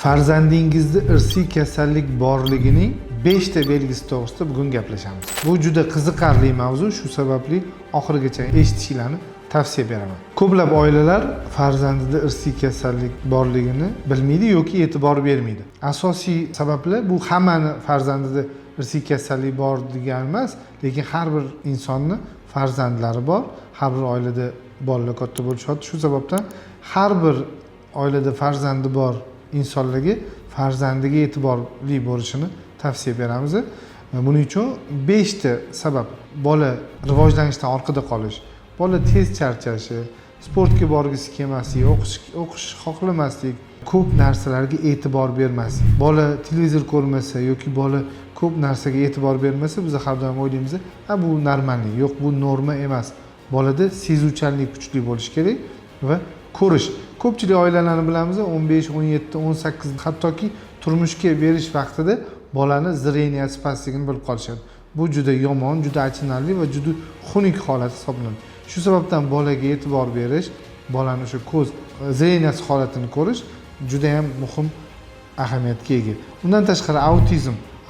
Farzandingizda irsiy kasallik borligining 5 ta belgisi to'g'risida bugun gaplashamiz. Bu juda qiziqarli mavzu, shu sababli oxirigacha eshitishingizni tavsiya beraman. Ko'plab oilalar farzandida irsiy kasallik borligini bilmaydi yoki e'tibor bermaydi. Asosiy sabablar bu hammani farzandida irsiy kasallik bor degani emas, lekin har bir insonni farzandlari bor, har bir oilada bolalar katta bo'lishadi. Shu sababdan har bir oilada farzandi bor insonlarga farzandiga e'tiborli bo'lishini tavsiya beramiz. Buning uchun 5 ta sabab: bola rivojlanishdan orqada qolish, bola tez charchashi, sportga borgisi kelmaslik, o'qish xohlamaslik, ko'p narsalarga e'tibor bermaslik. Bola televizor ko'rmasa yoki bola ko'p narsaga e'tibor bermasa, biz har doim o'ylaymiz, "Ha, bu normallik, yo'q, bu norma emas." Bolada sezuvchanlik kuchli bo'lishi kerak va ko'rish. Ko'pchilik oilalarni bilamiz, 15, 17, 18, hattoki turmushga berish vaqtida bolani zreniyasi pastligini bilib qolishadi. Bu juda yomon, juda achinarli va juda xunuk holat hisoblanadi. Shu sababdan bolaga e'tibor berish, bolani o'sha ko'z zreniyasi holatini ko'rish juda ham muhim ahamiyatga ega. Undan tashqari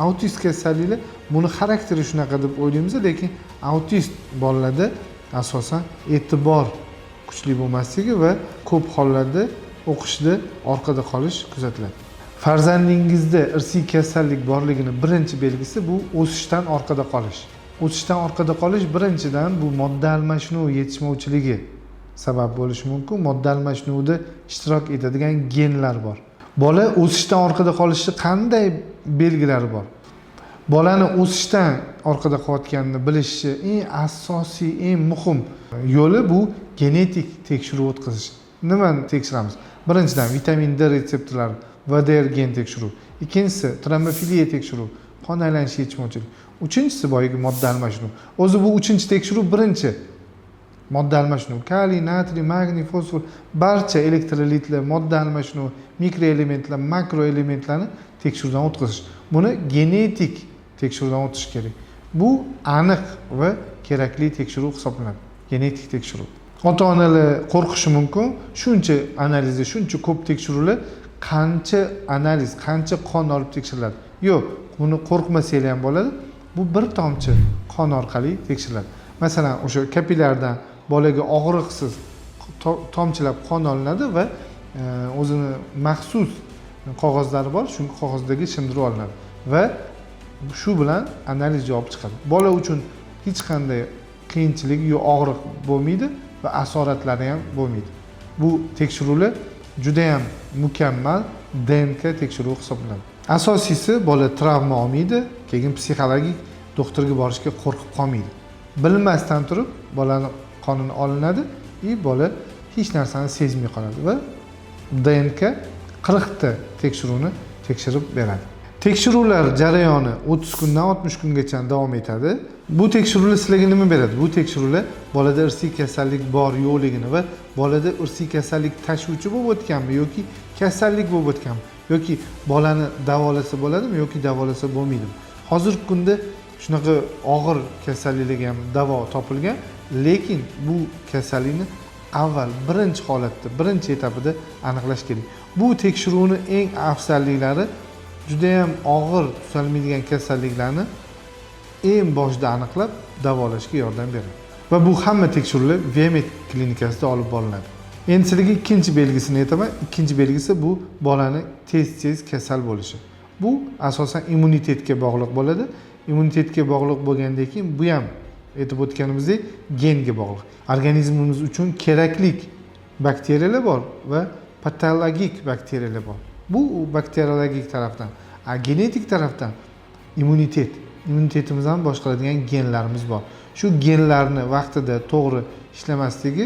autist kasalliklar, buni xarakteri shunaqa deb o'ylaymiz, lekin autist bolalarda asosan e'tibor kuchli bo'lmasligi va ko'p hollarda o'qishda orqada qolish kuzatiladi. Farzandingizda irsiy kasallik borligini birinchi belgisi bu o'sishdan orqada qolish. O'sishdan orqada qolish birinchidan bu modda almashinuvi yetishmovchiligi sabab bo'lishi mumkin. Modda almashinuvida ishtirok etadigan genlar bor. Bola o'sishdan orqada qolishi qanday belgilari bor? Bolani o'sishdan orqada qolayotganini bilishni eng asosiy, eng muhim yo'li bu genetik tekshiruv o'tkazish. Nimani tekshiramiz? Birinchidan vitamin D retseptorlari, VDR gen tekshiruv. Ikkinchisi trombofiliya tekshiruv, qon aylanishi yetishmovchilik. Uchinchisi boyagi modda almashinuv. O'zi bu uchinchi tekshiruv birinchi modda almashinuv, kaliy, natriy, magniy, fosfor, barcha elektrolitlar, modda almashinuvi, mikroelementlar, makroelementlarni tekshiruvdan o'tkazish. Buni genetik tekshiruvdan o'tish kerak. Bu aniq va kerakli tekshiruv hisoblanadi. Genetik tekshiruv. Ota-onalar qo'rqishi mumkin. Shuncha analizda, shuncha ko'p tekshiruvlar, qancha analiz, qancha qon olib tekshiriladi? Yo'q, buni qo'rqmasanglar ham bo'ladi. Bu bir tomchi qon orqali tekshiriladi. Masalan, o'sha kapillardan bolaga og'riqsiz tomchilab qon olinadi va o'zini maxsus qog'ozlari bor, shu qog'ozdagi sindirib olinadi va shu bilan analiz javobi chiqadi. Bola uchun hech qanday qiyinchilik yo og'riq bo'lmaydi va asoratlari ham bo'lmaydi. Bu tekshiruvlar juda ham mukammal DNK tekshiruvi hisoblanadi. Asosiysi, bola travma olmaydi, keyin psixologik doktorga borishga qo'rqib qolmaydi. Bilmasdan turib bolani qonini olinadi va bola hech narsani sezmay qoladi va DNK 40 ta tekshiruvni tekshirib beradi. Tekshiruvlar jarayoni 30 kundan 60 kungacha davom etadi. Bu tekshiruvlar sizlarga nima beradi? Bu tekshiruvlar bolada irsiy kasallik bor yo'qligini va bolada irsiy kasallik tashuvchi bo'lib o'tganmi yoki kasallik bo'lib o'tganmi yoki bolani davolasa bo'ladimi yoki davolasa bo'lmaydimi? Hozirgi kunda shunaqa og'ir kasalliklarga ham davo topilgan, lekin bu kasallikni avval birinchi holatda, birinchi etapida aniqlash kerak. Bu tekshiruvning eng afzalliklari juda ham og'ir tuzalmaydigan kasalliklarni eng boshida aniqlab davolashga yordam beradi. Va bu hamma tekshiruvlar VMED klinikasida olib boriladi. Endi sizlarga ikkinchi belgisini aytaman. Ikkinchi belgisi bu bolani tez kasal bo'lishi. Bu asosan immunitetga bog'liq bo'ladi. Immunitetga bog'liq bo'lgandan keyin bu ham aytib o'tganimizdek genga bog'liq. Organizmimiz uchun kerakli bakteriyalar bor va patologik bakteriyalar bor. Bu bakteriologik tarafdan, genetik tarafdan immunitetimizni ham boshqaradigan genlarimiz bor. Shu genlarni vaqtida to'g'ri ishlamasligi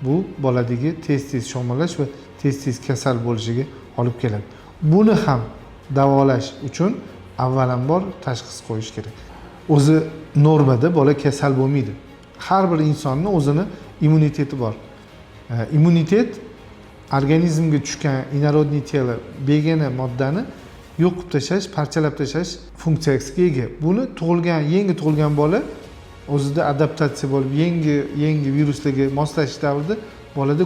bu boladagi tez sho'ng'illash va tez kasal bo'lishiga olib keladi. Buni ham davolash uchun avvalambor tashxis qo'yish kerak. O'zi normada bola kasal bo'lmaydi. Har bir insonning o'zini immuniteti bor. Immunitet organizmga tushgan inorodniy telo begona moddani yo'q qilib tashlash, parchalab tashlash funksiyasiga ega. Buni yangi tug'ilgan bola o'zida adaptatsiya bo'lib, yangi viruslarga moslashish davrida bolada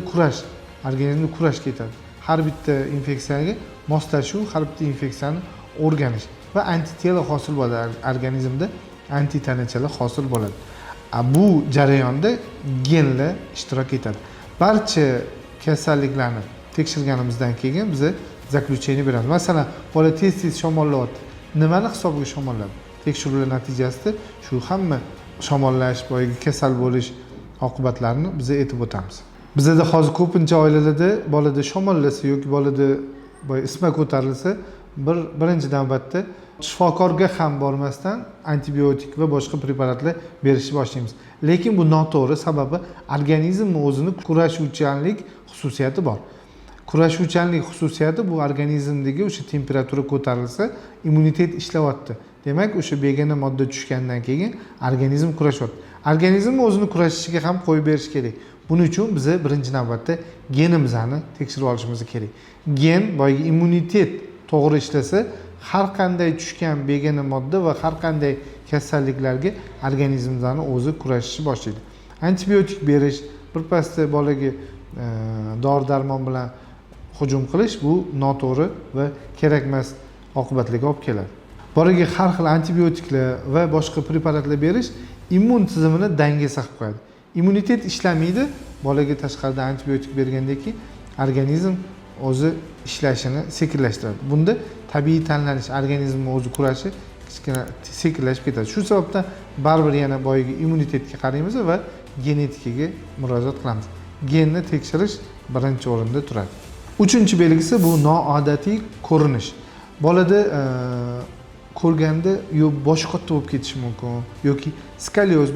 organizmda kurash ketadi. Har bitta infeksiyaga moslashuv har bitta infeksiyani o'rganish va antitela hosil bo'ladi, organizmda antitanachalar hosil bo'ladi. Bu jarayonda genlar ishtirok etadi. Barcha kasalliklarni tekshirganimizdan keyin biza zaключение beramiz. Masalan, bola tez shamollayapti. Nimani hisobiga shamolladi? Tekshiruvlar natijasida shu hamma shamollash, boyagi kasal bo'lish oqibatlarini biz aytib o'tamiz. Bizda hozir ko'pincha oilalarda bolada shamollasa yoki bolada isma ko'tarilsa, birinchi navbatda shifokorga ham bormasdan antibiotik va boshqa preparatlar berishni boshlaymiz. Lekin bu noto'g'ri, sababi organizmning o'zini kurashuvchanlik xususiyati bor. Kurashuvchanlik xususiyati bu organizmdagi o'sha temperatura ko'tarilsa, immunitet ishlayapti. Demak, o'sha begona modda tushgandan keyin organizm kurashyapti. Organizm o'zini kurashishiga ham qo'yib berish kerak. Buning uchun biz birinchi navbatda genimizni tekshirib olishimiz kerak. Gen boyagi immunitet to'g'ri ishlasa, har qanday tushgan begona modda va har qanday kasalliklarga organizmning o'zi kurashishni boshlaydi. Antibiotik berish, birpasda bolaga dori-darmon bilan hujum qilish bu noto'g'ri va kerak emas oqibatlarga olib keladi. Bolaga har xil antibiotiklar va boshqa preparatlar berish immun tizimini dangasa qilib qo'yadi. Immunitet ishlamaydi, bolaga tashqarida antibiotik bergandan keyin organizm o'zi ishlashini sekinlashtiradi. Bunda tabiiy tanlanish, organizmning o'zi kurashi kichkina sekinlashib ketadi. Shu sababdan baribir yana boyagi immunitetga qaraymiz va genetikaga murojaat qilamiz. Genni tekshirish birinchi o'rinda turadi. Uchinchi belgisi bu noodatiy ko'rinish. Bolada ko'rganda bosh katta bo'lib ketishi mumkin yoki skolioz,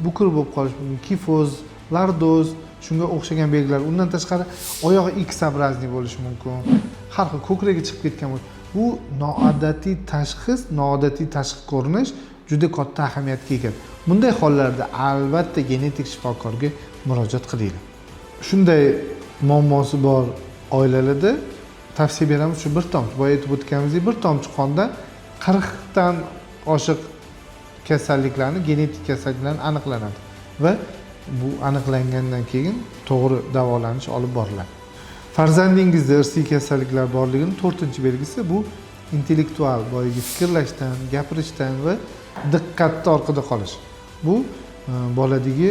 bukur bo'lib qolishi mumkin, kifoz, lordoz, shunga o'xshagan belgilar. Undan tashqari oyog'i X-obrazniy bo'lishi mumkin. Har xil ko'kragiga chiqib ketgan bo'ladi. Bu noodatiy tashxis, noodatiy tashqi ko'rinish juda katta ahamiyatga ega. Bunday hollarda albatta genetik shifokorga murojaat qilinglar. Shunday muammosi bor oilalarda tavsiya beramiz, shu bir tomchi, boya aytib o'tganimizdek, bir tomchi qondan 40 dan oshiq kasalliklarni, genetik kasalliklarni aniqlanadi va bu aniqlangandan keyin to'g'ri davolanish olib boriladi. Farzandingizda irsiy kasalliklar borligining 4-belgisi bu intellektual, boyagi fikrlashdan, gapirishdan va diqqatda orqada qolish. Bu boladagi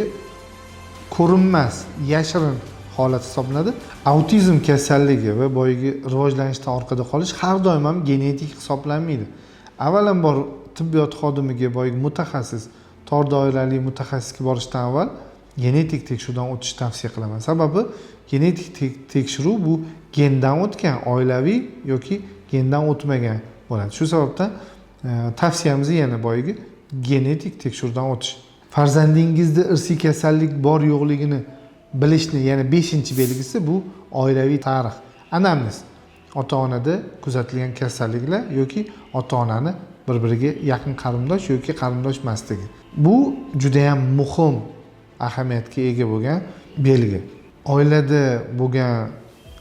ko'rinmas, yashirin holat hisoblanadi. Autizm kasalligi va boyagi rivojlanishdan orqada qolish har doim ham genetik hisoblanmaydi. Avvalambor tibbiyot xodimiga, boyagi mutaxassis, tor doirali mutaxassisga borishdan avval genetik tekshiruvdan o'tishni tavsiya qilaman. Sababi genetik tekshiruv bu gendan o'tgan, oilaviy yoki gendan o'tmagan bo'ladi. Shu sababdan tavsiyamiz yana boyagi genetik tekshiruvdan o'tish. Farzandingizda irsiy kasallik bor yo'qligini bilishni yana 5-belgisi bu oilaviy tarix, anamnez. Ota-onada kuzatilgan kasalliklar yoki ota-onani bir-biriga yaqin qarindosh yoki qarindosh emasligi. Bu juda ham muhim ahamiyatga ega bo'lgan belgi. Oilada bo'lgan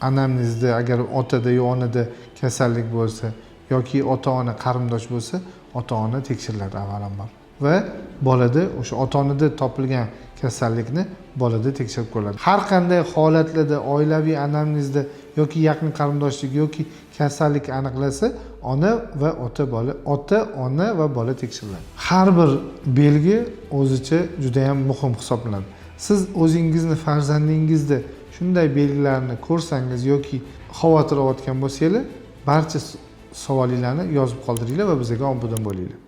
anamnezda agar otada yo onada kasallik bo'lsa yoki ota-ona qarindosh bo'lsa, ota-ona tekshiriladi avvalambor. Va bolada o'sha ota-onada topilgan kasallikni bolada tekshirib ko'riladi. Har qanday holatlarda oilaviy anamnezda yoki yaqin qarindoshlik yoki kasallik aniqlasa, ona va ona va bola tekshiriladi. Har bir belgi o'zicha juda ham muhim hisoblanadi. Siz o'zingizni farzandingizda shunday belgilarni ko'rsangiz yoki xavotir olayotgan bo'lsangiz, barcha savollarni yozib qoldiringlar va bizga obuna bo'linglar.